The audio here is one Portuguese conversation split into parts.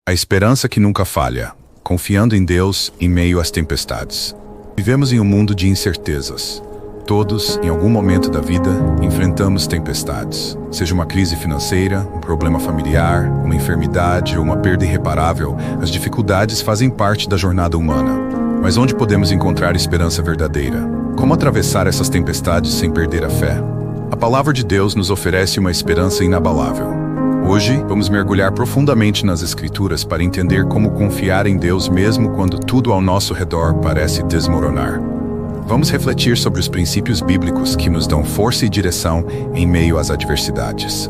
A esperança que nunca falha, confiando em Deus em meio às tempestades. Vivemos em um mundo de incertezas. Todos, em algum momento da vida, enfrentamos tempestades. Seja uma crise financeira, um problema familiar, uma enfermidade ou uma perda irreparável, as dificuldades fazem parte da jornada humana. Mas onde podemos encontrar esperança verdadeira? Como atravessar essas tempestades sem perder a fé? A palavra de Deus nos oferece uma esperança inabalável. Hoje, vamos mergulhar profundamente nas Escrituras para entender como confiar em Deus mesmo quando tudo ao nosso redor parece desmoronar. Vamos refletir sobre os princípios bíblicos que nos dão força e direção em meio às adversidades.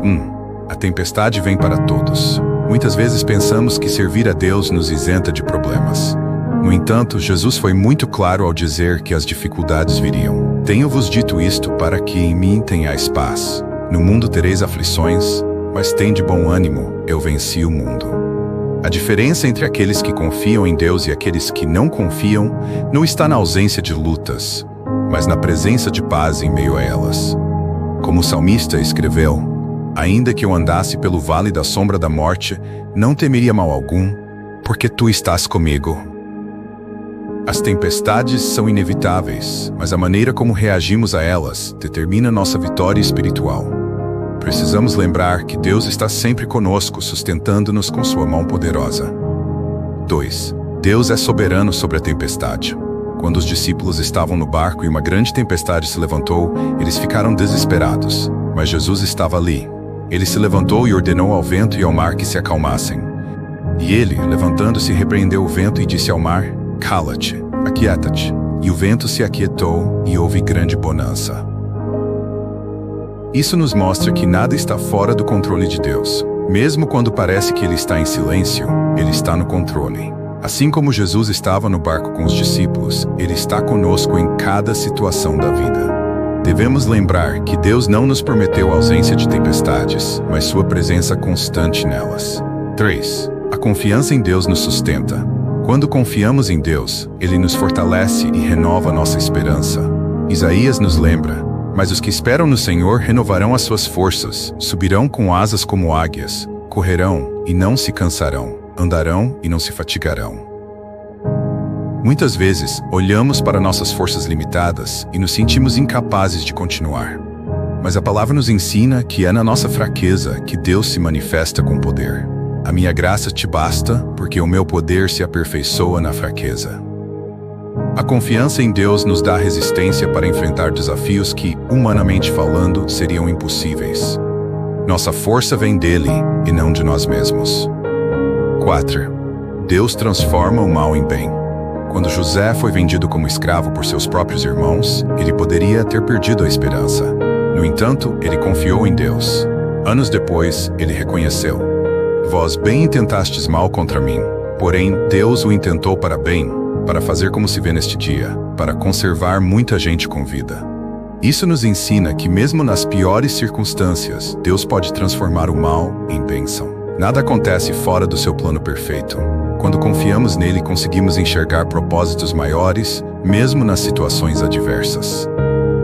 1. A tempestade vem para todos. Muitas vezes pensamos que servir a Deus nos isenta de problemas. No entanto, Jesus foi muito claro ao dizer que as dificuldades viriam. Tenho-vos dito isto para que em mim tenhais paz. No mundo tereis aflições, mas tende bom ânimo, eu venci o mundo. A diferença entre aqueles que confiam em Deus e aqueles que não confiam não está na ausência de lutas, mas na presença de paz em meio a elas. Como o salmista escreveu, ainda que eu andasse pelo vale da sombra da morte, não temeria mal algum, porque tu estás comigo. As tempestades são inevitáveis, mas a maneira como reagimos a elas determina nossa vitória espiritual. Precisamos lembrar que Deus está sempre conosco, sustentando-nos com sua mão poderosa. 2. Deus é soberano sobre a tempestade. Quando os discípulos estavam no barco e uma grande tempestade se levantou, eles ficaram desesperados, mas Jesus estava ali. Ele se levantou e ordenou ao vento e ao mar que se acalmassem. E ele, levantando-se, repreendeu o vento e disse ao mar: "Cala-te, aquieta-te." E o vento se aquietou e houve grande bonança. Isso nos mostra que nada está fora do controle de Deus. Mesmo quando parece que Ele está em silêncio, Ele está no controle. Assim como Jesus estava no barco com os discípulos, Ele está conosco em cada situação da vida. Devemos lembrar que Deus não nos prometeu ausência de tempestades, mas sua presença constante nelas. 3. A confiança em Deus nos sustenta. Quando confiamos em Deus, Ele nos fortalece e renova nossa esperança. Isaías nos lembra: "Mas os que esperam no Senhor renovarão as suas forças, subirão com asas como águias, correrão e não se cansarão, andarão e não se fatigarão." Muitas vezes, olhamos para nossas forças limitadas e nos sentimos incapazes de continuar. Mas a palavra nos ensina que é na nossa fraqueza que Deus se manifesta com poder. "A minha graça te basta, porque o meu poder se aperfeiçoa na fraqueza." A confiança em Deus nos dá resistência para enfrentar desafios que, humanamente falando, seriam impossíveis. Nossa força vem dele e não de nós mesmos. 4. Deus transforma o mal em bem. Quando José foi vendido como escravo por seus próprios irmãos, ele poderia ter perdido a esperança. No entanto, ele confiou em Deus. Anos depois, ele reconheceu: "Vós bem intentastes mal contra mim, porém Deus o intentou para bem, para fazer como se vê neste dia, para conservar muita gente com vida." Isso nos ensina que mesmo nas piores circunstâncias, Deus pode transformar o mal em bênção. Nada acontece fora do seu plano perfeito. Quando confiamos nele, conseguimos enxergar propósitos maiores, mesmo nas situações adversas.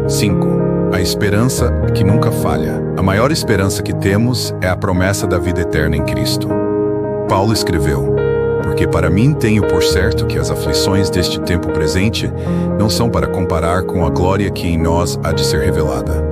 5. A esperança que nunca falha. A maior esperança que temos é a promessa da vida eterna em Cristo. Paulo escreveu: "Porque para mim tenho por certo que as aflições deste tempo presente não são para comparar com a glória que em nós há de ser revelada."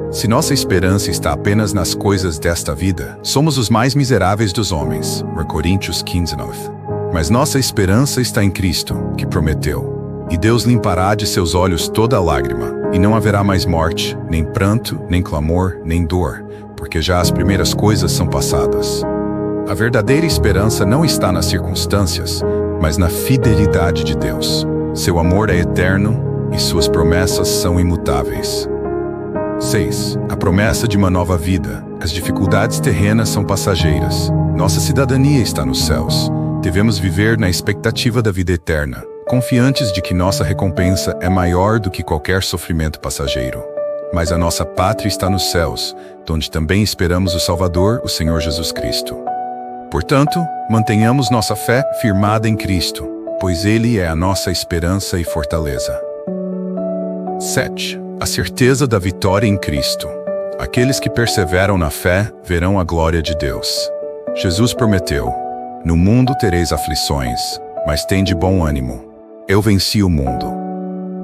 Se nossa esperança está apenas nas coisas desta vida, somos os mais miseráveis dos homens. 1 Coríntios 15:9. Mas nossa esperança está em Cristo, que prometeu: "E Deus limpará de seus olhos toda lágrima, e não haverá mais morte, nem pranto, nem clamor, nem dor, porque já as primeiras coisas são passadas." A verdadeira esperança não está nas circunstâncias, mas na fidelidade de Deus. Seu amor é eterno e suas promessas são imutáveis. 6. A promessa de uma nova vida. As dificuldades terrenas são passageiras. Nossa cidadania está nos céus. Devemos viver na expectativa da vida eterna, confiantes de que nossa recompensa é maior do que qualquer sofrimento passageiro. Mas a nossa pátria está nos céus, onde também esperamos o Salvador, o Senhor Jesus Cristo. Portanto, mantenhamos nossa fé firmada em Cristo, pois Ele é a nossa esperança e fortaleza. 7. A certeza da vitória em Cristo. Aqueles que perseveram na fé verão a glória de Deus. Jesus prometeu: "No mundo tereis aflições, mas tende bom ânimo. Eu venci o mundo."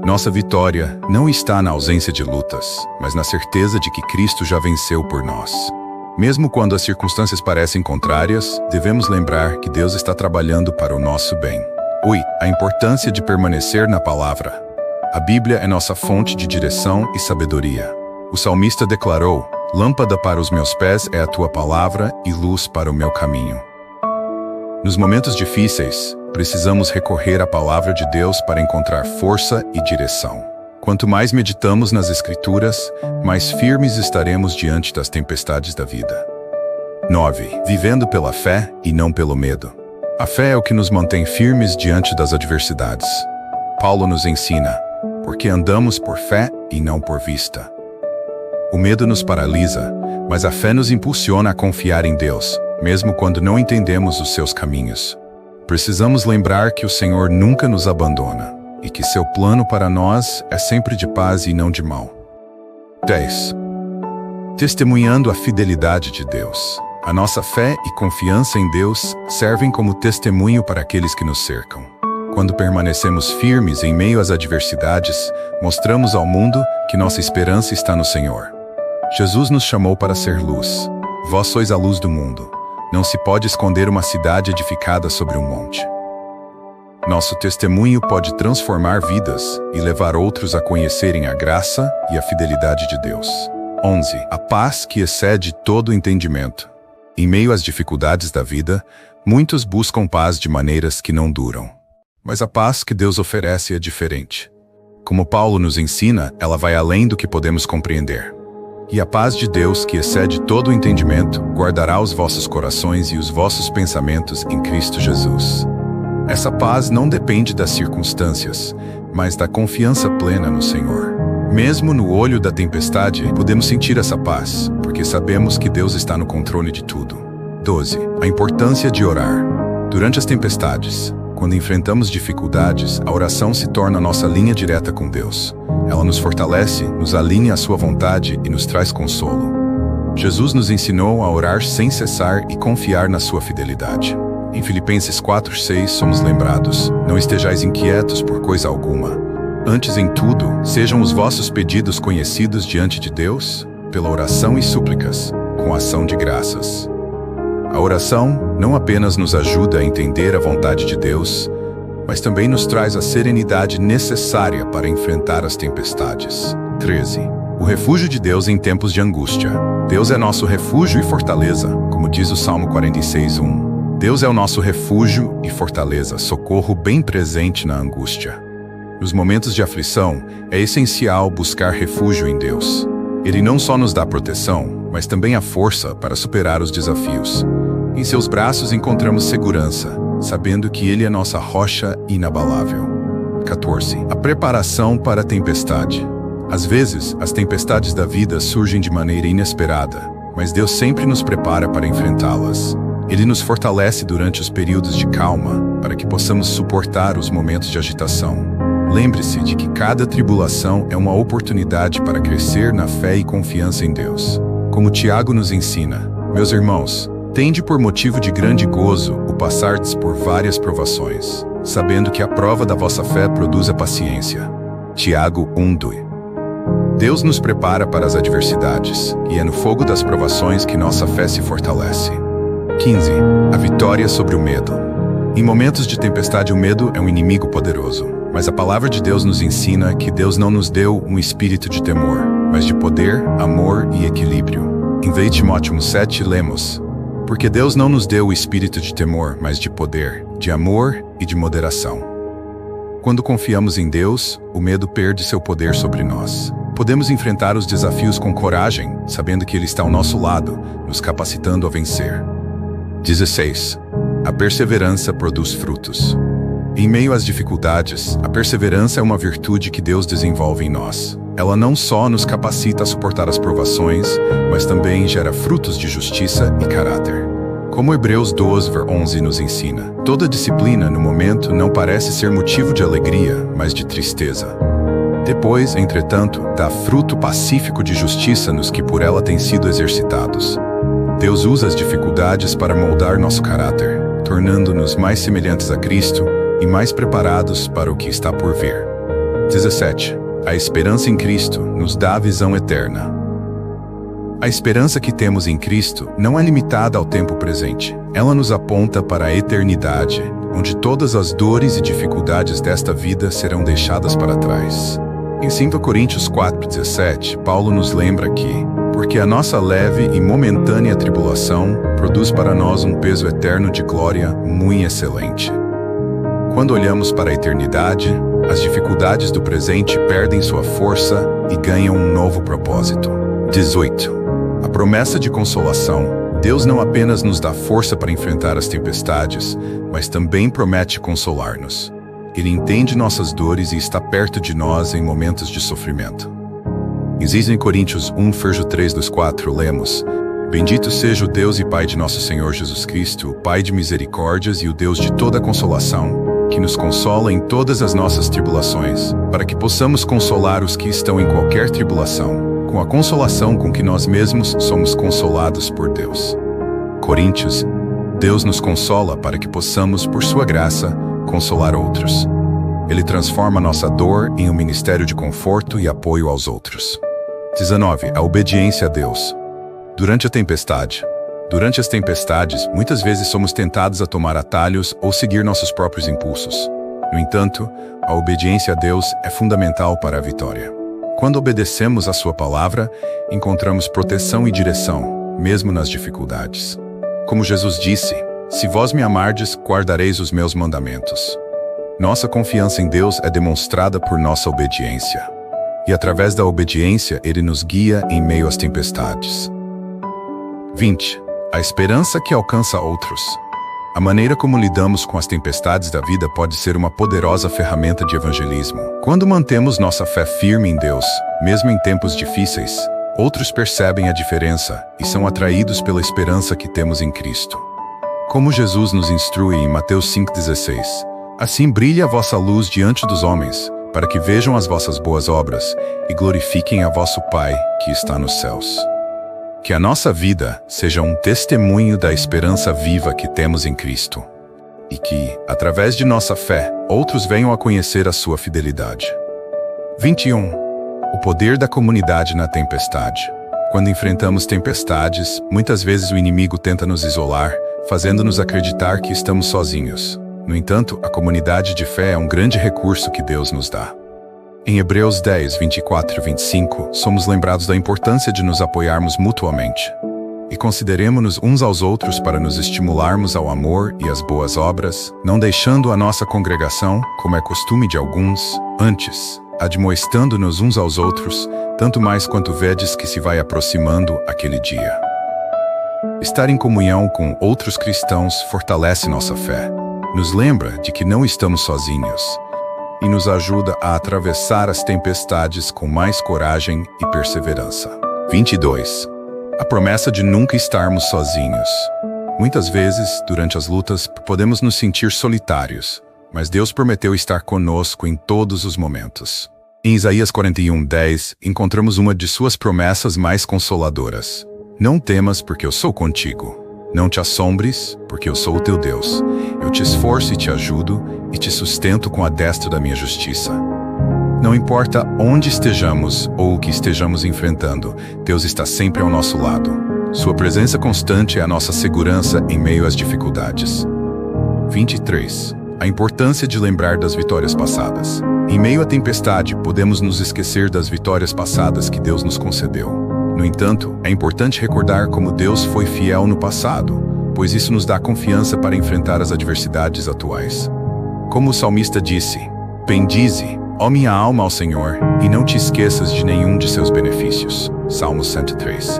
Nossa vitória não está na ausência de lutas, mas na certeza de que Cristo já venceu por nós. Mesmo quando as circunstâncias parecem contrárias, devemos lembrar que Deus está trabalhando para o nosso bem. A importância de permanecer na palavra. A Bíblia é nossa fonte de direção e sabedoria. O salmista declarou: "Lâmpada para os meus pés é a tua palavra e luz para o meu caminho." Nos momentos difíceis, precisamos recorrer à palavra de Deus para encontrar força e direção. Quanto mais meditamos nas Escrituras, mais firmes estaremos diante das tempestades da vida. 9. Vivendo pela fé e não pelo medo. A fé é o que nos mantém firmes diante das adversidades. Paulo nos ensina: "Porque andamos por fé e não por vista." O medo nos paralisa, mas a fé nos impulsiona a confiar em Deus, mesmo quando não entendemos os seus caminhos. Precisamos lembrar que o Senhor nunca nos abandona e que seu plano para nós é sempre de paz e não de mal. 10. Testemunhando a fidelidade de Deus. A nossa fé e confiança em Deus servem como testemunho para aqueles que nos cercam. Quando permanecemos firmes em meio às adversidades, mostramos ao mundo que nossa esperança está no Senhor. Jesus nos chamou para ser luz. Vós sois a luz do mundo. Não se pode esconder uma cidade edificada sobre um monte. Nosso testemunho pode transformar vidas e levar outros a conhecerem a graça e a fidelidade de Deus. 11. A paz que excede todo entendimento. Em meio às dificuldades da vida, muitos buscam paz de maneiras que não duram. Mas a paz que Deus oferece é diferente. Como Paulo nos ensina, ela vai além do que podemos compreender. E a paz de Deus, que excede todo o entendimento, guardará os vossos corações e os vossos pensamentos em Cristo Jesus. Essa paz não depende das circunstâncias, mas da confiança plena no Senhor. Mesmo no olho da tempestade, podemos sentir essa paz, porque sabemos que Deus está no controle de tudo. 12. A importância de orar. Durante as tempestades, quando enfrentamos dificuldades, a oração se torna nossa linha direta com Deus. Ela nos fortalece, nos alinha à sua vontade e nos traz consolo. Jesus nos ensinou a orar sem cessar e confiar na sua fidelidade. Em Filipenses 4:6 somos lembrados: "Não estejais inquietos por coisa alguma. Antes em tudo, sejam os vossos pedidos conhecidos diante de Deus, pela oração e súplicas, com ação de graças." A oração não apenas nos ajuda a entender a vontade de Deus, mas também nos traz a serenidade necessária para enfrentar as tempestades. 13. O refúgio de Deus em tempos de angústia. Deus é nosso refúgio e fortaleza, como diz o Salmo 46:1. Deus é o nosso refúgio e fortaleza, socorro bem presente na angústia. Nos momentos de aflição, é essencial buscar refúgio em Deus. Ele não só nos dá proteção, mas também a força para superar os desafios. Em seus braços encontramos segurança, sabendo que Ele é nossa rocha inabalável. 14. A preparação para a tempestade. Às vezes, as tempestades da vida surgem de maneira inesperada, mas Deus sempre nos prepara para enfrentá-las. Ele nos fortalece durante os períodos de calma, para que possamos suportar os momentos de agitação. Lembre-se de que cada tribulação é uma oportunidade para crescer na fé e confiança em Deus. Como Tiago nos ensina: "Meus irmãos, tende por motivo de grande gozo o passardes por várias provações, sabendo que a prova da vossa fé produz a paciência." Tiago 1:2. Deus nos prepara para as adversidades, e é no fogo das provações que nossa fé se fortalece. 15. A vitória sobre o medo. Em momentos de tempestade, o medo é um inimigo poderoso, mas a palavra de Deus nos ensina que Deus não nos deu um espírito de temor, mas de poder, amor e equilíbrio. Em 2 Timóteo 7 lemos: "Porque Deus não nos deu o espírito de temor, mas de poder, de amor e de moderação." Quando confiamos em Deus, o medo perde seu poder sobre nós. Podemos enfrentar os desafios com coragem, sabendo que Ele está ao nosso lado, nos capacitando a vencer. 16. A perseverança produz frutos. Em meio às dificuldades, a perseverança é uma virtude que Deus desenvolve em nós. Ela não só nos capacita a suportar as provações, mas também gera frutos de justiça e caráter. Como Hebreus 12:11 nos ensina, toda disciplina no momento não parece ser motivo de alegria, mas de tristeza. Depois, entretanto, dá fruto pacífico de justiça nos que por ela têm sido exercitados. Deus usa as dificuldades para moldar nosso caráter, tornando-nos mais semelhantes a Cristo e mais preparados para o que está por vir. 17. A esperança em Cristo nos dá a visão eterna. A esperança que temos em Cristo não é limitada ao tempo presente. Ela nos aponta para a eternidade, onde todas as dores e dificuldades desta vida serão deixadas para trás. Em 5 Coríntios 4:17, Paulo nos lembra que, porque a nossa leve e momentânea tribulação produz para nós um peso eterno de glória muito excelente. Quando olhamos para a eternidade, as dificuldades do presente perdem sua força e ganham um novo propósito. 18. A promessa de consolação. Deus não apenas nos dá força para enfrentar as tempestades, mas também promete consolar-nos. Ele entende nossas dores e está perto de nós em momentos de sofrimento. Em Coríntios 1, verso 3-4, lemos: Bendito seja o Deus e Pai de nosso Senhor Jesus Cristo, o Pai de misericórdias e o Deus de toda consolação, que nos consola em todas as nossas tribulações, para que possamos consolar os que estão em qualquer tribulação, com a consolação com que nós mesmos somos consolados por Deus. Coríntios, Deus nos consola para que possamos, por sua graça, consolar outros. Ele transforma nossa dor em um ministério de conforto e apoio aos outros. 19. A obediência a Deus. Durante a tempestade. Durante as tempestades, muitas vezes somos tentados a tomar atalhos ou seguir nossos próprios impulsos. No entanto, a obediência a Deus é fundamental para a vitória. Quando obedecemos à sua palavra, encontramos proteção e direção, mesmo nas dificuldades. Como Jesus disse: Se vós me amardes, guardareis os meus mandamentos. Nossa confiança em Deus é demonstrada por nossa obediência. E através da obediência, Ele nos guia em meio às tempestades. 20. A esperança que alcança outros. A maneira como lidamos com as tempestades da vida pode ser uma poderosa ferramenta de evangelismo. Quando mantemos nossa fé firme em Deus, mesmo em tempos difíceis, outros percebem a diferença e são atraídos pela esperança que temos em Cristo. Como Jesus nos instrui em Mateus 5,16, assim brilhe a vossa luz diante dos homens, para que vejam as vossas boas obras e glorifiquem a vosso Pai que está nos céus. Que a nossa vida seja um testemunho da esperança viva que temos em Cristo. E que, através de nossa fé, outros venham a conhecer a sua fidelidade. 21. O poder da comunidade na tempestade. Quando enfrentamos tempestades, muitas vezes o inimigo tenta nos isolar, fazendo-nos acreditar que estamos sozinhos. No entanto, a comunidade de fé é um grande recurso que Deus nos dá. Em Hebreus 10, 24-25, somos lembrados da importância de nos apoiarmos mutuamente. E consideremo-nos uns aos outros para nos estimularmos ao amor e às boas obras, não deixando a nossa congregação, como é costume de alguns, antes, admoestando-nos uns aos outros, tanto mais quanto vedes que se vai aproximando aquele dia. Estar em comunhão com outros cristãos fortalece nossa fé, nos lembra de que não estamos sozinhos, e nos ajuda a atravessar as tempestades com mais coragem e perseverança. 22. A promessa de nunca estarmos sozinhos. Muitas vezes, durante as lutas, podemos nos sentir solitários, mas Deus prometeu estar conosco em todos os momentos. Em Isaías 41:10, encontramos uma de suas promessas mais consoladoras. Não temas, porque eu sou contigo. Não te assombres, porque eu sou o teu Deus. Eu te esforço e te ajudo, e te sustento com a destra da minha justiça. Não importa onde estejamos ou o que estejamos enfrentando, Deus está sempre ao nosso lado. Sua presença constante é a nossa segurança em meio às dificuldades. 23. A importância de lembrar das vitórias passadas. Em meio à tempestade, podemos nos esquecer das vitórias passadas que Deus nos concedeu. No entanto, é importante recordar como Deus foi fiel no passado, pois isso nos dá confiança para enfrentar as adversidades atuais. Como o salmista disse: Bendize, ó minha alma, ao Senhor, e não te esqueças de nenhum de seus benefícios. Salmo 103.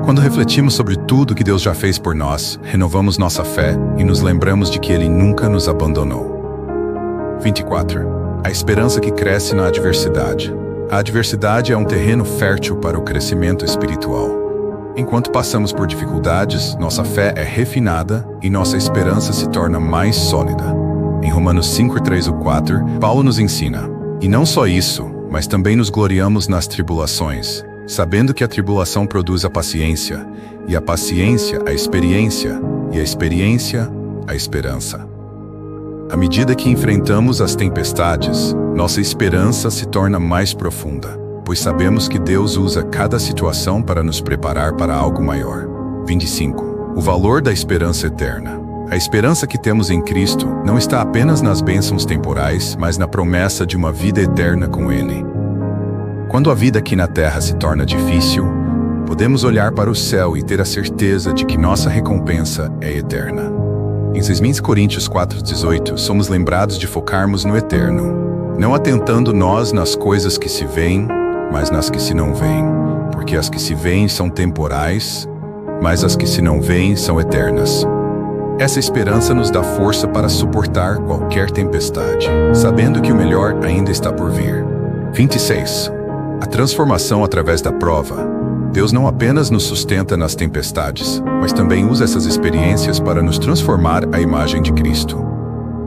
Quando refletimos sobre tudo que Deus já fez por nós, renovamos nossa fé e nos lembramos de que Ele nunca nos abandonou. 24. A esperança que cresce na adversidade. A adversidade é um terreno fértil para o crescimento espiritual. Enquanto passamos por dificuldades, nossa fé é refinada e nossa esperança se torna mais sólida. Em Romanos 5:3-4, Paulo nos ensina: E não só isso, mas também nos gloriamos nas tribulações, sabendo que a tribulação produz a paciência, e a paciência a experiência, e a experiência a esperança. À medida que enfrentamos as tempestades, nossa esperança se torna mais profunda, pois sabemos que Deus usa cada situação para nos preparar para algo maior. 25. O valor da esperança eterna. A esperança que temos em Cristo não está apenas nas bênçãos temporais, mas na promessa de uma vida eterna com Ele. Quando a vida aqui na Terra se torna difícil, podemos olhar para o céu e ter a certeza de que nossa recompensa é eterna. Em 2 Coríntios 4,18, somos lembrados de focarmos no eterno, não atentando nós nas coisas que se veem, mas nas que se não veem, porque as que se veem são temporais, mas as que se não veem são eternas. Essa esperança nos dá força para suportar qualquer tempestade, sabendo que o melhor ainda está por vir. 26. A transformação através da prova. Deus não apenas nos sustenta nas tempestades, mas também usa essas experiências para nos transformar à imagem de Cristo.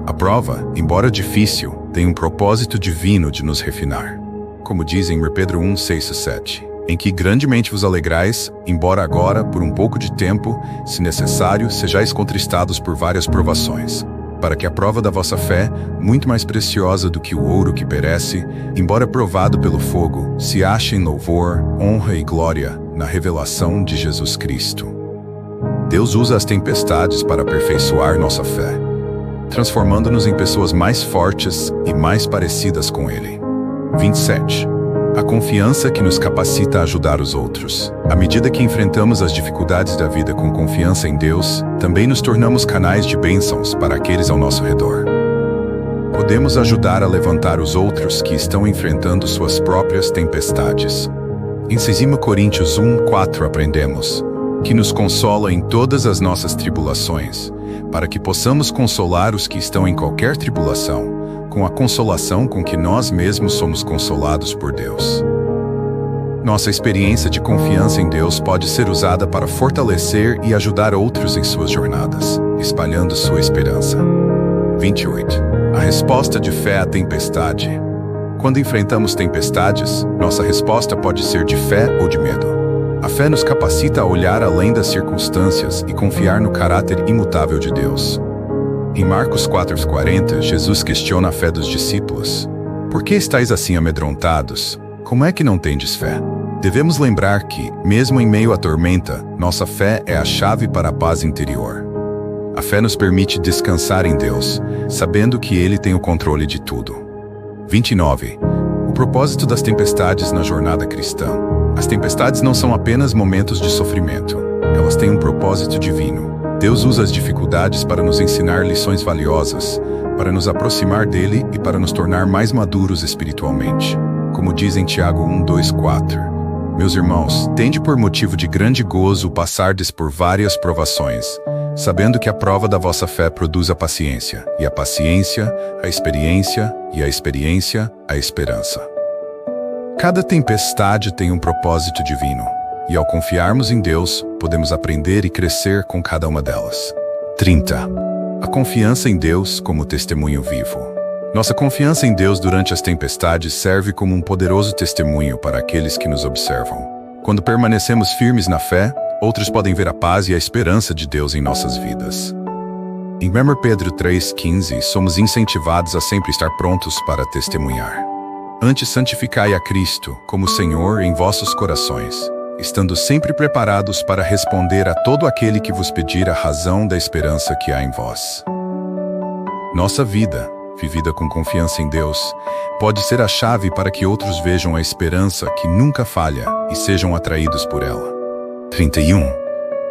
A prova, embora difícil, tem um propósito divino de nos refinar. Como diz em 1 Pedro 1, 6 e 7. Em que grandemente vos alegrais, embora agora, por um pouco de tempo, se necessário, sejais contristados por várias provações, para que a prova da vossa fé, muito mais preciosa do que o ouro que perece, embora provado pelo fogo, se ache em louvor, honra e glória na revelação de Jesus Cristo. Deus usa as tempestades para aperfeiçoar nossa fé, transformando-nos em pessoas mais fortes e mais parecidas com Ele. 27. A confiança que nos capacita a ajudar os outros. À medida que enfrentamos as dificuldades da vida com confiança em Deus, também nos tornamos canais de bênçãos para aqueles ao nosso redor. Podemos ajudar a levantar os outros que estão enfrentando suas próprias tempestades. Em 2 Coríntios 1, 4 aprendemos que nos consola em todas as nossas tribulações, para que possamos consolar os que estão em qualquer tribulação, com a consolação com que nós mesmos somos consolados por Deus. Nossa experiência de confiança em Deus pode ser usada para fortalecer e ajudar outros em suas jornadas, espalhando sua esperança. 28. A resposta de fé à tempestade. Quando enfrentamos tempestades, nossa resposta pode ser de fé ou de medo. A fé nos capacita a olhar além das circunstâncias e confiar no caráter imutável de Deus. Em Marcos 4,40, Jesus questiona a fé dos discípulos. Por que estáis assim amedrontados? Como é que não tendes fé? Devemos lembrar que, mesmo em meio à tormenta, nossa fé é a chave para a paz interior. A fé nos permite descansar em Deus, sabendo que Ele tem o controle de tudo. 29. O propósito das tempestades na jornada cristã. As tempestades não são apenas momentos de sofrimento. Elas têm um propósito divino. Deus usa as dificuldades para nos ensinar lições valiosas, para nos aproximar dele e para nos tornar mais maduros espiritualmente. Como diz em Tiago 1, 2, 4. Meus irmãos, tende por motivo de grande gozo passardes por várias provações, sabendo que a prova da vossa fé produz a paciência, e a paciência, a experiência, e a experiência, a esperança. Cada tempestade tem um propósito divino. E ao confiarmos em Deus, podemos aprender e crescer com cada uma delas. 30. A confiança em Deus como testemunho vivo. Nossa confiança em Deus durante as tempestades serve como um poderoso testemunho para aqueles que nos observam. Quando permanecemos firmes na fé, outros podem ver a paz e a esperança de Deus em nossas vidas. Em 1 Pedro 3,15, somos incentivados a sempre estar prontos para testemunhar. Antes santificai a Cristo como Senhor em vossos corações, estando sempre preparados para responder a todo aquele que vos pedir a razão da esperança que há em vós. Nossa vida, vivida com confiança em Deus, pode ser a chave para que outros vejam a esperança que nunca falha e sejam atraídos por ela. 31.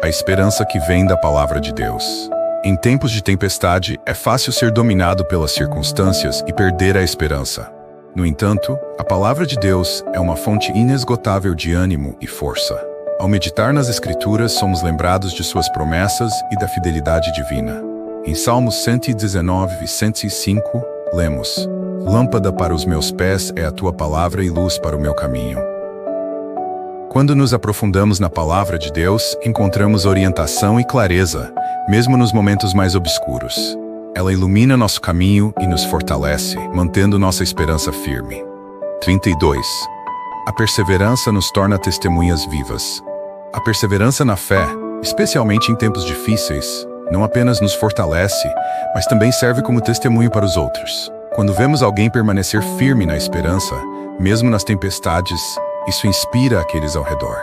A esperança que vem da palavra de Deus. Em tempos de tempestade, é fácil ser dominado pelas circunstâncias e perder a esperança. No entanto, a palavra de Deus é uma fonte inesgotável de ânimo e força. Ao meditar nas Escrituras, somos lembrados de suas promessas e da fidelidade divina. Em Salmos 119 e 105, lemos: Lâmpada para os meus pés é a tua palavra e luz para o meu caminho. Quando nos aprofundamos na palavra de Deus, encontramos orientação e clareza, mesmo nos momentos mais obscuros. Ela ilumina nosso caminho e nos fortalece, mantendo nossa esperança firme. 32. A perseverança nos torna testemunhas vivas. A perseverança na fé, especialmente em tempos difíceis, não apenas nos fortalece, mas também serve como testemunho para os outros. Quando vemos alguém permanecer firme na esperança, mesmo nas tempestades, isso inspira aqueles ao redor.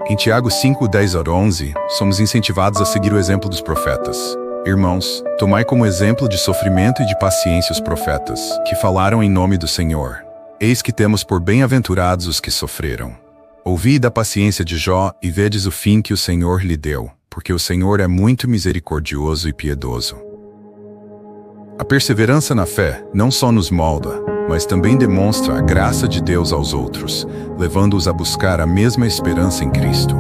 Em Tiago 5:10-11, somos incentivados a seguir o exemplo dos profetas. Irmãos, tomai como exemplo de sofrimento e de paciência os profetas, que falaram em nome do Senhor. Eis que temos por bem-aventurados os que sofreram. Ouvi da paciência de Jó e vedes o fim que o Senhor lhe deu, porque o Senhor é muito misericordioso e piedoso. A perseverança na fé não só nos molda, mas também demonstra a graça de Deus aos outros, levando-os a buscar a mesma esperança em Cristo.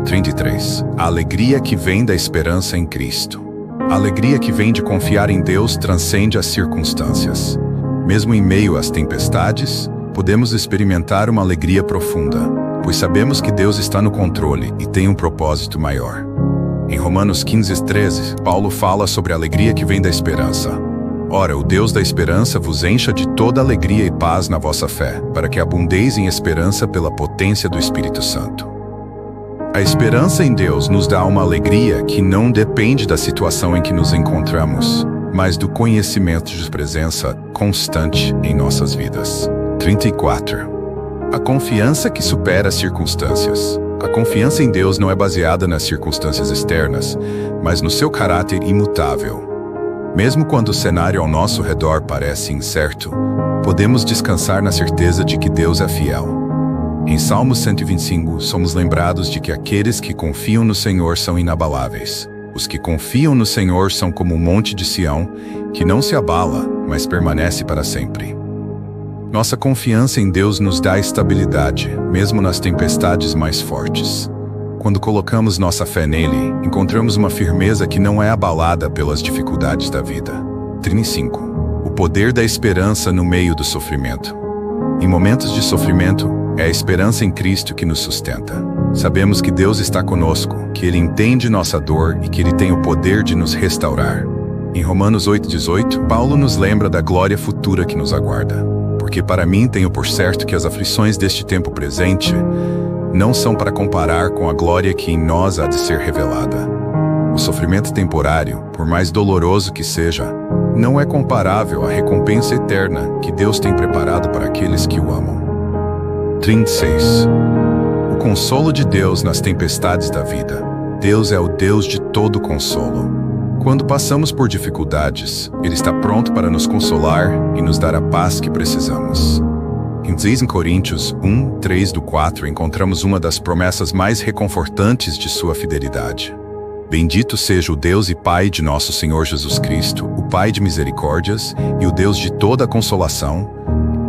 33. A alegria que vem da esperança em Cristo. A alegria que vem de confiar em Deus transcende as circunstâncias. Mesmo em meio às tempestades, podemos experimentar uma alegria profunda, pois sabemos que Deus está no controle e tem um propósito maior. Em Romanos 15:13, Paulo fala sobre a alegria que vem da esperança. Ora, o Deus da esperança vos encha de toda alegria e paz na vossa fé, para que abundeis em esperança pela potência do Espírito Santo. A esperança em Deus nos dá uma alegria que não depende da situação em que nos encontramos, mas do conhecimento de presença constante em nossas vidas. 34. A confiança que supera as circunstâncias. A confiança em Deus não é baseada nas circunstâncias externas, mas no seu caráter imutável. Mesmo quando o cenário ao nosso redor parece incerto, podemos descansar na certeza de que Deus é fiel. Em Salmo 125, somos lembrados de que aqueles que confiam no Senhor são inabaláveis. Os que confiam no Senhor são como um monte de Sião, que não se abala, mas permanece para sempre. Nossa confiança em Deus nos dá estabilidade, mesmo nas tempestades mais fortes. Quando colocamos nossa fé nele, encontramos uma firmeza que não é abalada pelas dificuldades da vida. 35. O poder da esperança no meio do sofrimento. Em momentos de sofrimento, é a esperança em Cristo que nos sustenta. Sabemos que Deus está conosco, que Ele entende nossa dor e que Ele tem o poder de nos restaurar. Em Romanos 8:18, Paulo nos lembra da glória futura que nos aguarda. Porque para mim tenho por certo que as aflições deste tempo presente não são para comparar com a glória que em nós há de ser revelada. O sofrimento temporário, por mais doloroso que seja, não é comparável à recompensa eterna que Deus tem preparado para aqueles que o amam. 36. O consolo de Deus nas tempestades da vida. Deus é o Deus de todo consolo. Quando passamos por dificuldades, Ele está pronto para nos consolar e nos dar a paz que precisamos. Em 2 Coríntios 1:3-4 encontramos uma das promessas mais reconfortantes de sua fidelidade. Bendito seja o Deus e Pai de nosso Senhor Jesus Cristo, o Pai de misericórdias e o Deus de toda a consolação,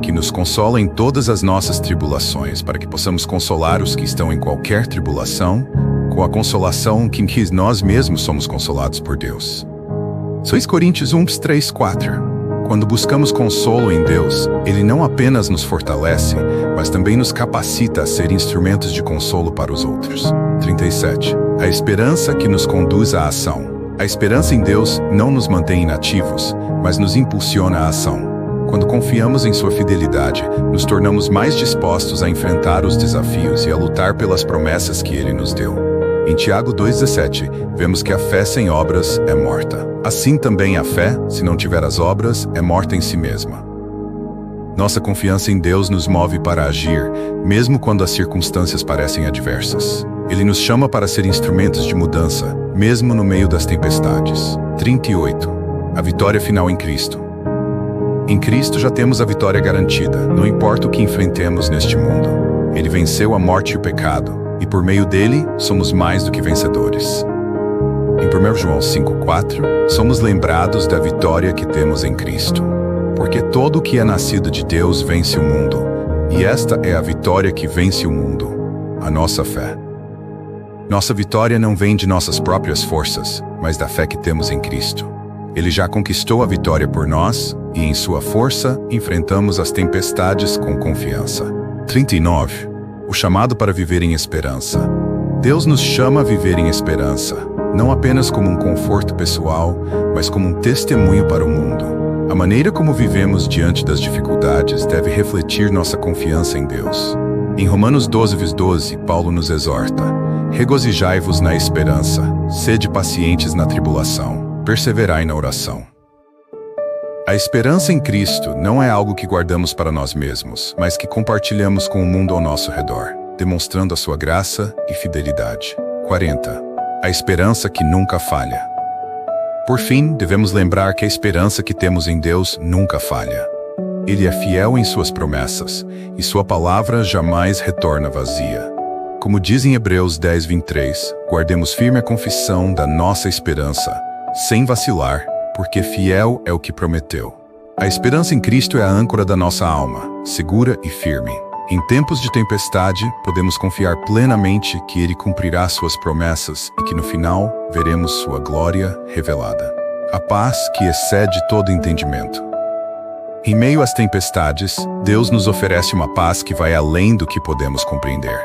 que nos consola em todas as nossas tribulações, para que possamos consolar os que estão em qualquer tribulação, com a consolação com que nós mesmos somos consolados por Deus. 2 Coríntios 1:3-4. Quando buscamos consolo em Deus, Ele não apenas nos fortalece, mas também nos capacita a ser instrumentos de consolo para os outros. 37. A esperança que nos conduz à ação. A esperança em Deus não nos mantém inativos, mas nos impulsiona à ação. Quando confiamos em sua fidelidade, nos tornamos mais dispostos a enfrentar os desafios e a lutar pelas promessas que Ele nos deu. Em Tiago 2:17, vemos que a fé sem obras é morta. Assim também a fé, se não tiver as obras, é morta em si mesma. Nossa confiança em Deus nos move para agir, mesmo quando as circunstâncias parecem adversas. Ele nos chama para ser instrumentos de mudança, mesmo no meio das tempestades. 38. A vitória final em Cristo. Em Cristo já temos a vitória garantida, não importa o que enfrentemos neste mundo. Ele venceu a morte e o pecado, e por meio dele, somos mais do que vencedores. Em 1 João 5:4, somos lembrados da vitória que temos em Cristo. Porque todo o que é nascido de Deus vence o mundo, e esta é a vitória que vence o mundo, a nossa fé. Nossa vitória não vem de nossas próprias forças, mas da fé que temos em Cristo. Ele já conquistou a vitória por nós, e em sua força, enfrentamos as tempestades com confiança. 39. O chamado para viver em esperança. Deus nos chama a viver em esperança, não apenas como um conforto pessoal, mas como um testemunho para o mundo. A A maneira como vivemos diante das dificuldades deve refletir nossa confiança em Deus. Em Romanos 12:12, Paulo nos exorta: regozijai-vos na esperança, sede pacientes na tribulação, perseverai na oração. A esperança em Cristo não é algo que guardamos para nós mesmos, mas que compartilhamos com o mundo ao nosso redor, demonstrando a sua graça e fidelidade. 40. A esperança que nunca falha. Por fim, devemos lembrar que a esperança que temos em Deus nunca falha. Ele é fiel em suas promessas, e sua palavra jamais retorna vazia. Como diz em Hebreus 10:23, guardemos firme a confissão da nossa esperança, sem vacilar, porque fiel é o que prometeu. A esperança em Cristo é a âncora da nossa alma, segura e firme. Em tempos de tempestade, podemos confiar plenamente que Ele cumprirá suas promessas e que no final veremos sua glória revelada. A paz que excede todo entendimento. Em meio às tempestades, Deus nos oferece uma paz que vai além do que podemos compreender.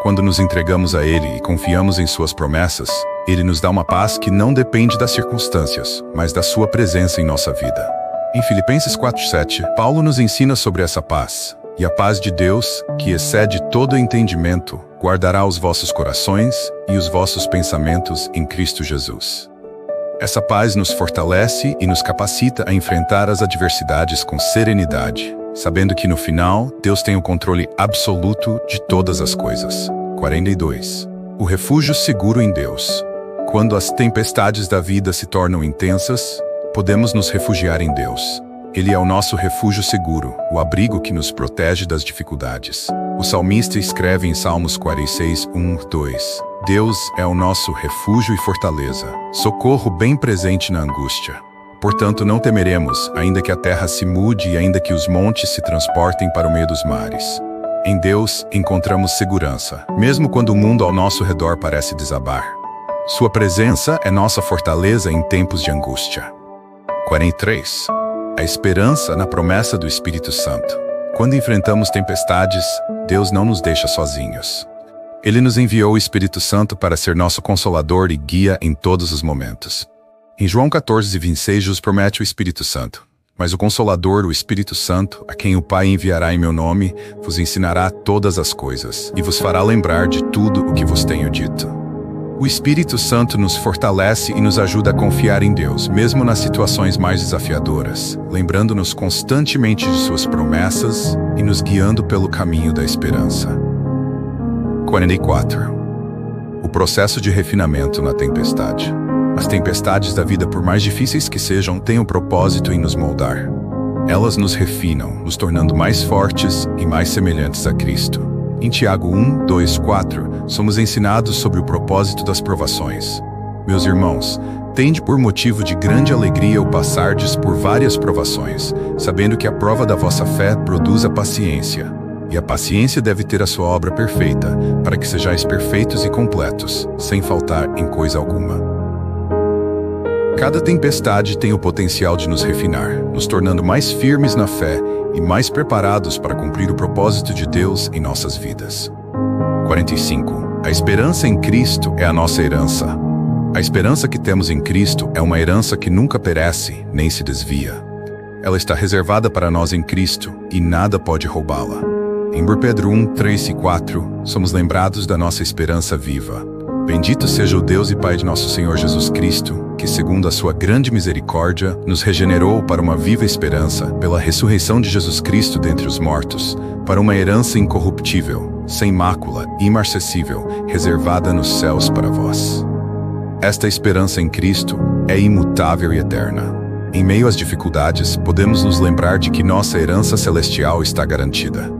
Quando nos entregamos a Ele e confiamos em suas promessas, Ele nos dá uma paz que não depende das circunstâncias, mas da sua presença em nossa vida. Em Filipenses 4:7, Paulo nos ensina sobre essa paz. E a paz de Deus, que excede todo entendimento, guardará os vossos corações e os vossos pensamentos em Cristo Jesus. Essa paz nos fortalece e nos capacita a enfrentar as adversidades com serenidade, sabendo que no final, Deus tem o controle absoluto de todas as coisas. 42. O refúgio seguro em Deus. Quando as tempestades da vida se tornam intensas, podemos nos refugiar em Deus. Ele é o nosso refúgio seguro, o abrigo que nos protege das dificuldades. O salmista escreve em Salmos 46:1-2: Deus é o nosso refúgio e fortaleza, socorro bem presente na angústia. Portanto, não temeremos, ainda que a terra se mude e ainda que os montes se transportem para o meio dos mares. Em Deus, encontramos segurança, mesmo quando o mundo ao nosso redor parece desabar. Sua presença é nossa fortaleza em tempos de angústia. 43. A esperança na promessa do Espírito Santo. Quando enfrentamos tempestades, Deus não nos deixa sozinhos. Ele nos enviou o Espírito Santo para ser nosso consolador e guia em todos os momentos. Em João 14:26, Jesus promete o Espírito Santo. Mas o Consolador, o Espírito Santo, a quem o Pai enviará em meu nome, vos ensinará todas as coisas e vos fará lembrar de tudo o que vos tenho dito. O Espírito Santo nos fortalece e nos ajuda a confiar em Deus, mesmo nas situações mais desafiadoras, lembrando-nos constantemente de suas promessas e nos guiando pelo caminho da esperança. 44. O processo de refinamento na tempestade. As tempestades da vida, por mais difíceis que sejam, têm um propósito em nos moldar. Elas nos refinam, nos tornando mais fortes e mais semelhantes a Cristo. Em Tiago 1:2-4, somos ensinados sobre o propósito das provações. Meus irmãos, tende por motivo de grande alegria o passardes por várias provações, sabendo que a prova da vossa fé produz a paciência. E a paciência deve ter a sua obra perfeita, para que sejais perfeitos e completos, sem faltar em coisa alguma. Cada tempestade tem o potencial de nos refinar, nos tornando mais firmes na fé e mais preparados para cumprir o propósito de Deus em nossas vidas. 45. A esperança em Cristo é a nossa herança. A esperança que temos em Cristo é uma herança que nunca perece nem se desvia. Ela está reservada para nós em Cristo e nada pode roubá-la. Em Pedro 1:3-4, somos lembrados da nossa esperança viva. Bendito seja o Deus e Pai de nosso Senhor Jesus Cristo, que segundo a sua grande misericórdia, nos regenerou para uma viva esperança, pela ressurreição de Jesus Cristo dentre os mortos, para uma herança incorruptível, sem mácula, imarcessível, reservada nos céus para vós. Esta esperança em Cristo é imutável e eterna. Em meio às dificuldades, podemos nos lembrar de que nossa herança celestial está garantida.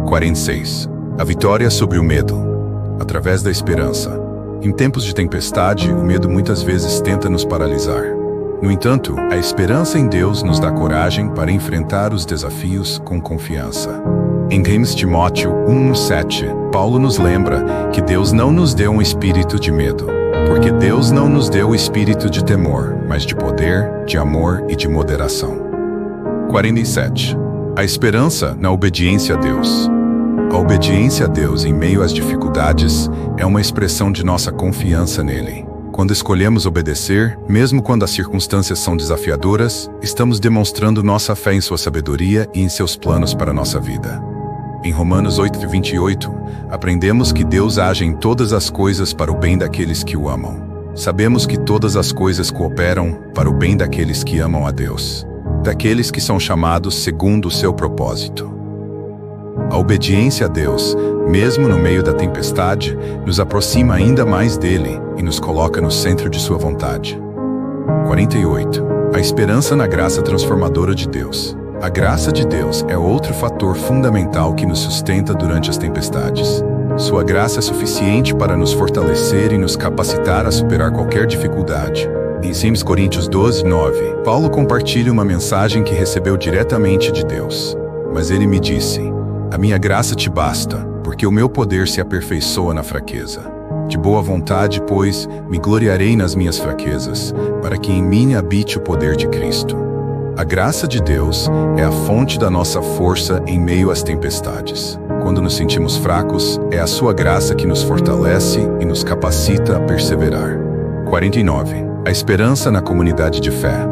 46. A vitória sobre o medo, através da esperança. Em tempos de tempestade, o medo muitas vezes tenta nos paralisar. No entanto, a esperança em Deus nos dá coragem para enfrentar os desafios com confiança. Em 2 Timóteo 1:7, Paulo nos lembra que Deus não nos deu um espírito de medo, porque Deus não nos deu o espírito de temor, mas de poder, de amor e de moderação. 47. A esperança na obediência a Deus. A obediência a Deus em meio às dificuldades é uma expressão de nossa confiança nele. Quando escolhemos obedecer, mesmo quando as circunstâncias são desafiadoras, estamos demonstrando nossa fé em sua sabedoria e em seus planos para nossa vida. Em Romanos 8:28, aprendemos que Deus age em todas as coisas para o bem daqueles que o amam. Sabemos que todas as coisas cooperam para o bem daqueles que amam a Deus, daqueles que são chamados segundo o seu propósito. A obediência a Deus, mesmo no meio da tempestade, nos aproxima ainda mais dele e nos coloca no centro de sua vontade. 48. A esperança na graça transformadora de Deus. A graça de Deus é outro fator fundamental que nos sustenta durante as tempestades. Sua graça é suficiente para nos fortalecer e nos capacitar a superar qualquer dificuldade. Em 2 Coríntios 12:9, Paulo compartilha uma mensagem que recebeu diretamente de Deus. Mas ele me disse: "A minha graça te basta, porque o meu poder se aperfeiçoa na fraqueza. De boa vontade, pois, me gloriarei nas minhas fraquezas, para que em mim habite o poder de Cristo." A graça de Deus é a fonte da nossa força em meio às tempestades. Quando nos sentimos fracos, é a sua graça que nos fortalece e nos capacita a perseverar. 49. A esperança na comunidade de fé.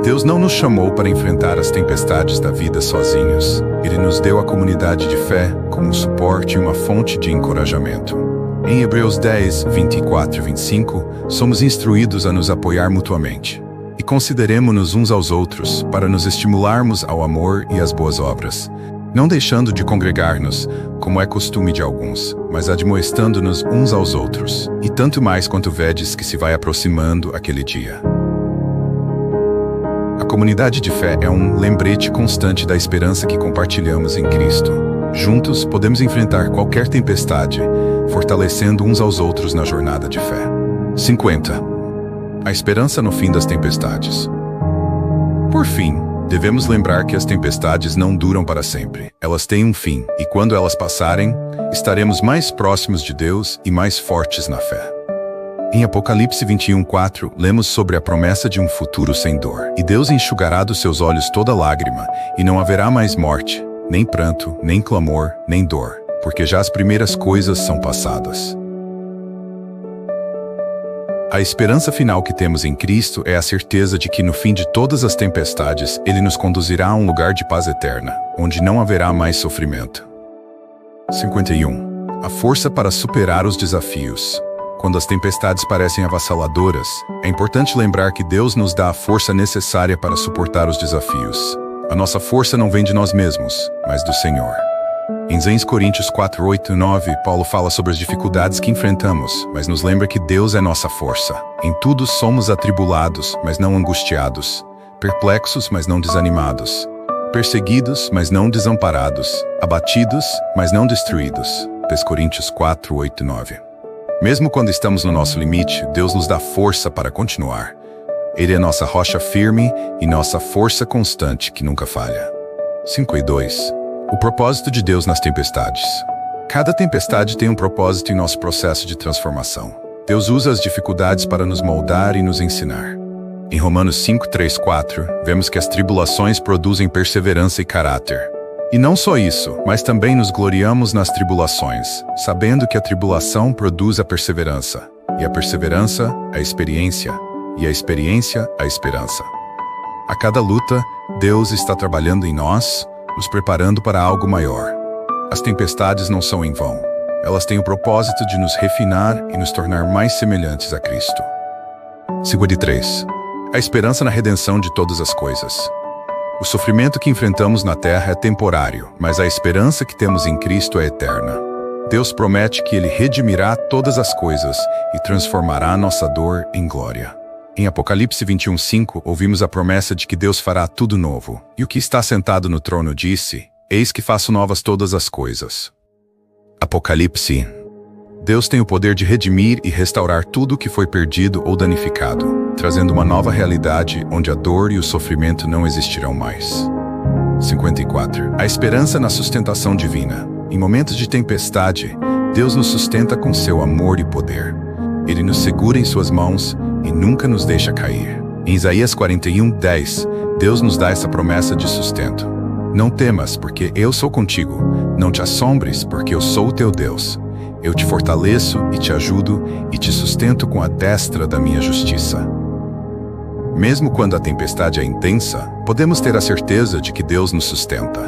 Deus não nos chamou para enfrentar as tempestades da vida sozinhos. Ele nos deu a comunidade de fé como um suporte e uma fonte de encorajamento. Em Hebreus 10:24 e 25, somos instruídos a nos apoiar mutuamente. E consideremo-nos uns aos outros para nos estimularmos ao amor e às boas obras, não deixando de congregar-nos, como é costume de alguns, mas admoestando-nos uns aos outros, e tanto mais quanto vedes que se vai aproximando aquele dia. A comunidade de fé é um lembrete constante da esperança que compartilhamos em Cristo. Juntos, podemos enfrentar qualquer tempestade, fortalecendo uns aos outros na jornada de fé. 50. A esperança no fim das tempestades. Por fim, devemos lembrar que as tempestades não duram para sempre. Elas têm um fim, e quando elas passarem, estaremos mais próximos de Deus e mais fortes na fé. Em Apocalipse 21:4, lemos sobre a promessa de um futuro sem dor. E Deus enxugará dos seus olhos toda lágrima, e não haverá mais morte, nem pranto, nem clamor, nem dor, porque já as primeiras coisas são passadas. A esperança final que temos em Cristo é a certeza de que no fim de todas as tempestades, Ele nos conduzirá a um lugar de paz eterna, onde não haverá mais sofrimento. 51. A força para superar os desafios. Quando as tempestades parecem avassaladoras, é importante lembrar que Deus nos dá a força necessária para suportar os desafios. A nossa força não vem de nós mesmos, mas do Senhor. Em 2 Coríntios 4:8-9, Paulo fala sobre as dificuldades que enfrentamos, mas nos lembra que Deus é nossa força. Em tudo somos atribulados, mas não angustiados, perplexos, mas não desanimados, perseguidos, mas não desamparados, abatidos, mas não destruídos. 2 Coríntios 4:8-9. Mesmo quando estamos no nosso limite, Deus nos dá força para continuar. Ele é nossa rocha firme e nossa força constante que nunca falha. 52. O propósito de Deus nas tempestades. Cada tempestade tem um propósito em nosso processo de transformação. Deus usa as dificuldades para nos moldar e nos ensinar. Em Romanos 5:3-4, vemos que as tribulações produzem perseverança e caráter. E não só isso, mas também nos gloriamos nas tribulações, sabendo que a tribulação produz a perseverança, e a perseverança, a experiência, e a experiência, a esperança. A cada luta, Deus está trabalhando em nós, nos preparando para algo maior. As tempestades não são em vão. Elas têm o propósito de nos refinar e nos tornar mais semelhantes a Cristo. 53. A esperança na redenção de todas as coisas. O sofrimento que enfrentamos na terra é temporário, mas a esperança que temos em Cristo é eterna. Deus promete que Ele redimirá todas as coisas e transformará nossa dor em glória. Em Apocalipse 21:5, ouvimos a promessa de que Deus fará tudo novo. E o que está sentado no trono disse: "Eis que faço novas todas as coisas." Apocalipse. Deus tem o poder de redimir e restaurar tudo o que foi perdido ou danificado, trazendo uma nova realidade onde a dor e o sofrimento não existirão mais. 54. A esperança na sustentação divina. Em momentos de tempestade, Deus nos sustenta com seu amor e poder. Ele nos segura em suas mãos e nunca nos deixa cair. Em Isaías 41:10, Deus nos dá essa promessa de sustento. Não temas, porque eu sou contigo. Não te assombres, porque eu sou o teu Deus. Eu te fortaleço e te ajudo e te sustento com a destra da minha justiça. Mesmo quando a tempestade é intensa, podemos ter a certeza de que Deus nos sustenta.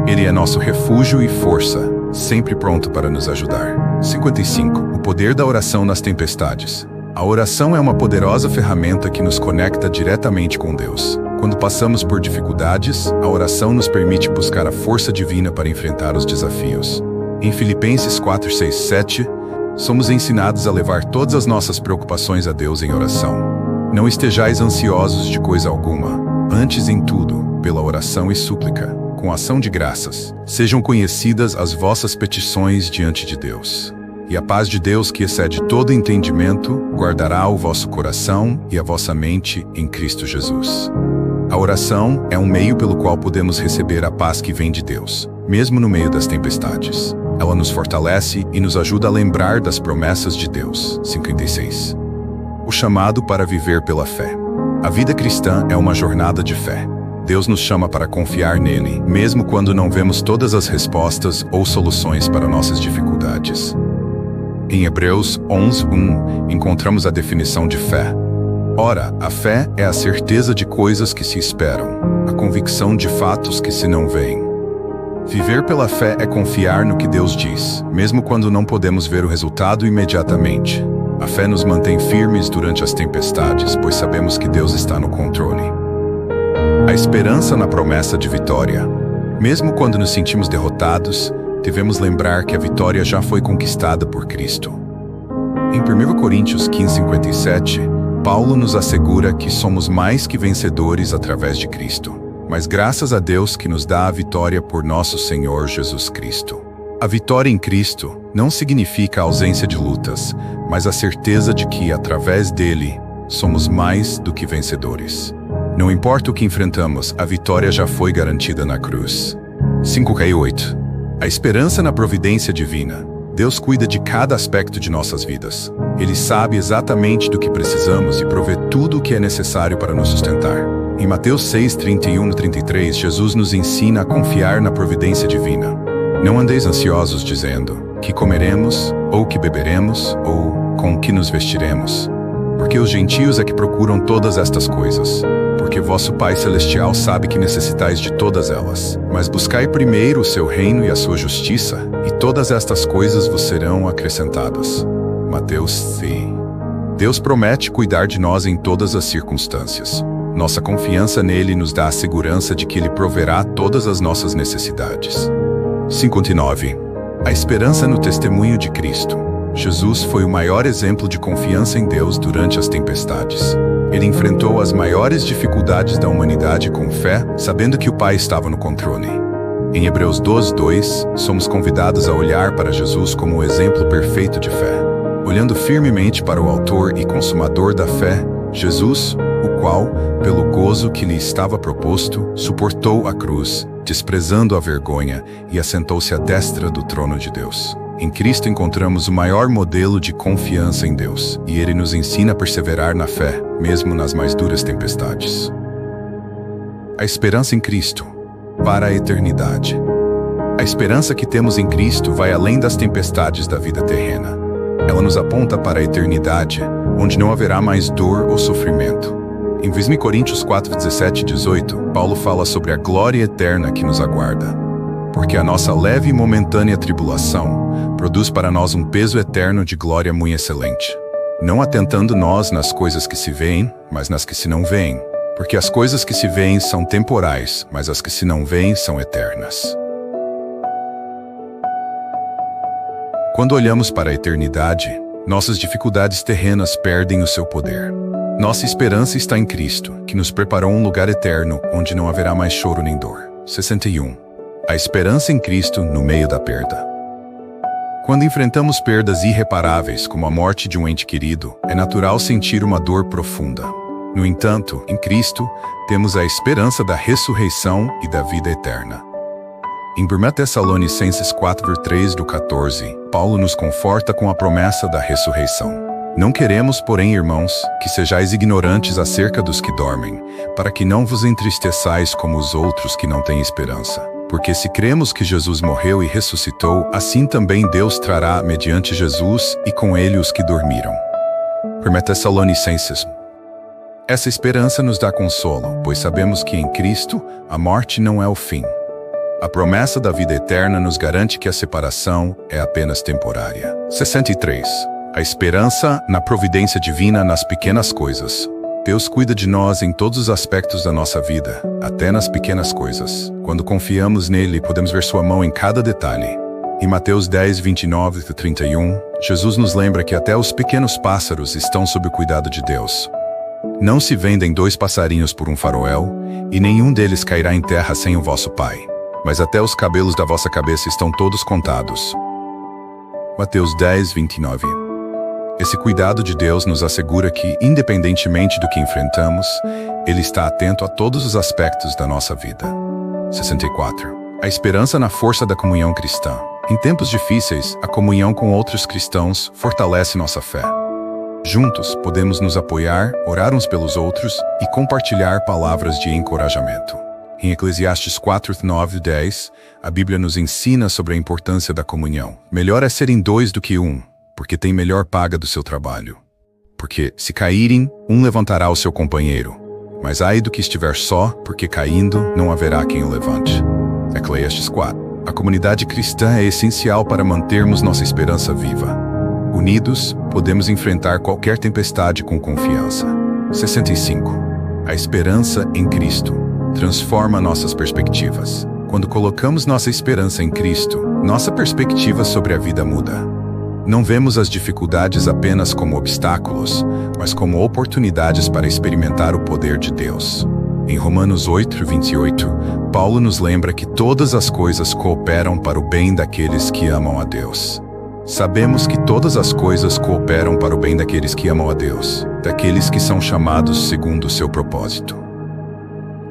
Ele é nosso refúgio e força, sempre pronto para nos ajudar. 55. O poder da oração nas tempestades. A oração é uma poderosa ferramenta que nos conecta diretamente com Deus. Quando passamos por dificuldades, a oração nos permite buscar a força divina para enfrentar os desafios. Em Filipenses 4, 6, 7, somos ensinados a levar todas as nossas preocupações a Deus em oração. Não estejais ansiosos de coisa alguma, antes em tudo, pela oração e súplica, com ação de graças, sejam conhecidas as vossas petições diante de Deus. E a paz de Deus, que excede todo entendimento, guardará o vosso coração e a vossa mente em Cristo Jesus. A oração é um meio pelo qual podemos receber a paz que vem de Deus, mesmo no meio das tempestades. Ela nos fortalece e nos ajuda a lembrar das promessas de Deus. 56. O chamado para viver pela fé. A vida cristã é uma jornada de fé. Deus nos chama para confiar nele, mesmo quando não vemos todas as respostas ou soluções para nossas dificuldades. Em Hebreus 11:1, encontramos a definição de fé. Ora, a fé é a certeza de coisas que se esperam, a convicção de fatos que se não veem. Viver pela fé é confiar no que Deus diz, mesmo quando não podemos ver o resultado imediatamente. A fé nos mantém firmes durante as tempestades, pois sabemos que Deus está no controle. A esperança na promessa de vitória. Mesmo quando nos sentimos derrotados, devemos lembrar que a vitória já foi conquistada por Cristo. Em 1 Coríntios 15:57, Paulo nos assegura que somos mais que vencedores através de Cristo, mas graças a Deus que nos dá a vitória por nosso Senhor Jesus Cristo. A vitória em Cristo não significa a ausência de lutas, mas a certeza de que, através dele, somos mais do que vencedores. Não importa o que enfrentamos, a vitória já foi garantida na cruz. 5:8. A esperança na providência divina. Deus cuida de cada aspecto de nossas vidas. Ele sabe exatamente do que precisamos e provê tudo o que é necessário para nos sustentar. Em Mateus 6:31-33, Jesus nos ensina a confiar na providência divina. Não andeis ansiosos dizendo, que comeremos, ou que beberemos, ou com que nos vestiremos. Porque os gentios é que procuram todas estas coisas. Porque vosso Pai Celestial sabe que necessitais de todas elas. Mas buscai primeiro o seu reino e a sua justiça, e todas estas coisas vos serão acrescentadas. Mateus 6. Deus promete cuidar de nós em todas as circunstâncias. Nossa confiança nele nos dá a segurança de que ele proverá todas as nossas necessidades. 5:9. A esperança no testemunho de Cristo. Jesus foi o maior exemplo de confiança em Deus durante as tempestades. Ele enfrentou as maiores dificuldades da humanidade com fé, sabendo que o Pai estava no controle. Em Hebreus 12:2, somos convidados a olhar para Jesus como o exemplo perfeito de fé. Olhando firmemente para o autor e consumador da fé, Jesus, o qual, pelo gozo que lhe estava proposto, suportou a cruz, desprezando a vergonha, e assentou-se à destra do trono de Deus. Em Cristo encontramos o maior modelo de confiança em Deus, e ele nos ensina a perseverar na fé, mesmo nas mais duras tempestades. A esperança em Cristo, para a eternidade. A esperança que temos em Cristo vai além das tempestades da vida terrena. Ela nos aponta para a eternidade, onde não haverá mais dor ou sofrimento. Em 1 Coríntios 4:17-18, Paulo fala sobre a glória eterna que nos aguarda. Porque a nossa leve e momentânea tribulação produz para nós um peso eterno de glória muito excelente. Não atentando nós nas coisas que se veem, mas nas que se não veem. Porque as coisas que se veem são temporais, mas as que se não veem são eternas. Quando olhamos para a eternidade, nossas dificuldades terrenas perdem o seu poder. Nossa esperança está em Cristo, que nos preparou um lugar eterno, onde não haverá mais choro nem dor. 61. A esperança em Cristo no meio da perda. Quando enfrentamos perdas irreparáveis, como a morte de um ente querido, é natural sentir uma dor profunda. No entanto, em Cristo, temos a esperança da ressurreição e da vida eterna. Em 1 Tessalonicenses 4:3-14, Paulo nos conforta com a promessa da ressurreição. Não queremos, porém, irmãos, que sejais ignorantes acerca dos que dormem, para que não vos entristeçais como os outros que não têm esperança. Porque se cremos que Jesus morreu e ressuscitou, assim também Deus trará mediante Jesus e com ele os que dormiram. 1 Tessalonicenses. Essa esperança nos dá consolo, pois sabemos que em Cristo a morte não é o fim. A promessa da vida eterna nos garante que a separação é apenas temporária. 63. A esperança na providência divina nas pequenas coisas. Deus cuida de nós em todos os aspectos da nossa vida, até nas pequenas coisas. Quando confiamos nele, podemos ver sua mão em cada detalhe. Em Mateus 10, 29 e 31, Jesus nos lembra que até os pequenos pássaros estão sob o cuidado de Deus. Não se vendem 2 passarinhos por um faroel, e nenhum deles cairá em terra sem o vosso Pai. Mas até os cabelos da vossa cabeça estão todos contados. Mateus 10, 29. Esse cuidado de Deus nos assegura que, independentemente do que enfrentamos, Ele está atento a todos os aspectos da nossa vida. 64. A esperança na força da comunhão cristã. Em tempos difíceis, a comunhão com outros cristãos fortalece nossa fé. Juntos, podemos nos apoiar, orar uns pelos outros e compartilhar palavras de encorajamento. Em Eclesiastes 4, 9 e 10, a Bíblia nos ensina sobre a importância da comunhão. Melhor é serem 2 do que 1, porque tem melhor paga do seu trabalho. Porque, se caírem, um levantará o seu companheiro. Mas ai do que estiver só, porque caindo, não haverá quem o levante. Eclesiastes 4. A comunidade cristã é essencial para mantermos nossa esperança viva. Unidos, podemos enfrentar qualquer tempestade com confiança. 65. A esperança em Cristo transforma nossas perspectivas. Quando colocamos nossa esperança em Cristo, nossa perspectiva sobre a vida muda. Não vemos as dificuldades apenas como obstáculos, mas como oportunidades para experimentar o poder de Deus. Em Romanos 8, 28, Paulo nos lembra que todas as coisas cooperam para o bem daqueles que amam a Deus. Sabemos que todas as coisas cooperam para o bem daqueles que amam a Deus, daqueles que são chamados segundo o seu propósito.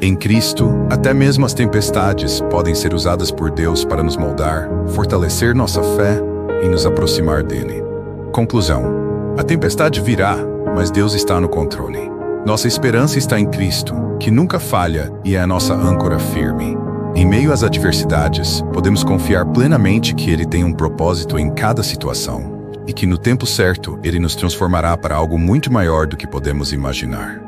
Em Cristo, até mesmo as tempestades podem ser usadas por Deus para nos moldar, fortalecer nossa fé e nos aproximar dele. Conclusão: a tempestade virá, mas Deus está no controle. Nossa esperança está em Cristo, que nunca falha e é a nossa âncora firme. Em meio às adversidades, podemos confiar plenamente que Ele tem um propósito em cada situação e que no tempo certo Ele nos transformará para algo muito maior do que podemos imaginar.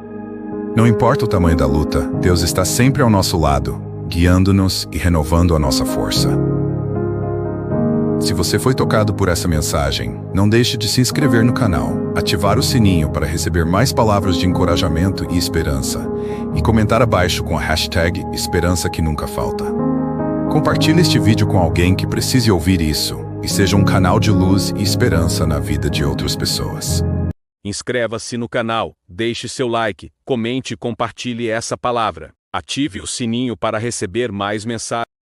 Não importa o tamanho da luta, Deus está sempre ao nosso lado, guiando-nos e renovando a nossa força. Se você foi tocado por essa mensagem, não deixe de se inscrever no canal, ativar o sininho para receber mais palavras de encorajamento e esperança, e comentar abaixo com a hashtag Esperança que Nunca Falta. Compartilhe este vídeo com alguém que precise ouvir isso, e seja um canal de luz e esperança na vida de outras pessoas. Inscreva-se no canal, deixe seu like, comente e compartilhe essa palavra. Ative o sininho para receber mais mensagens.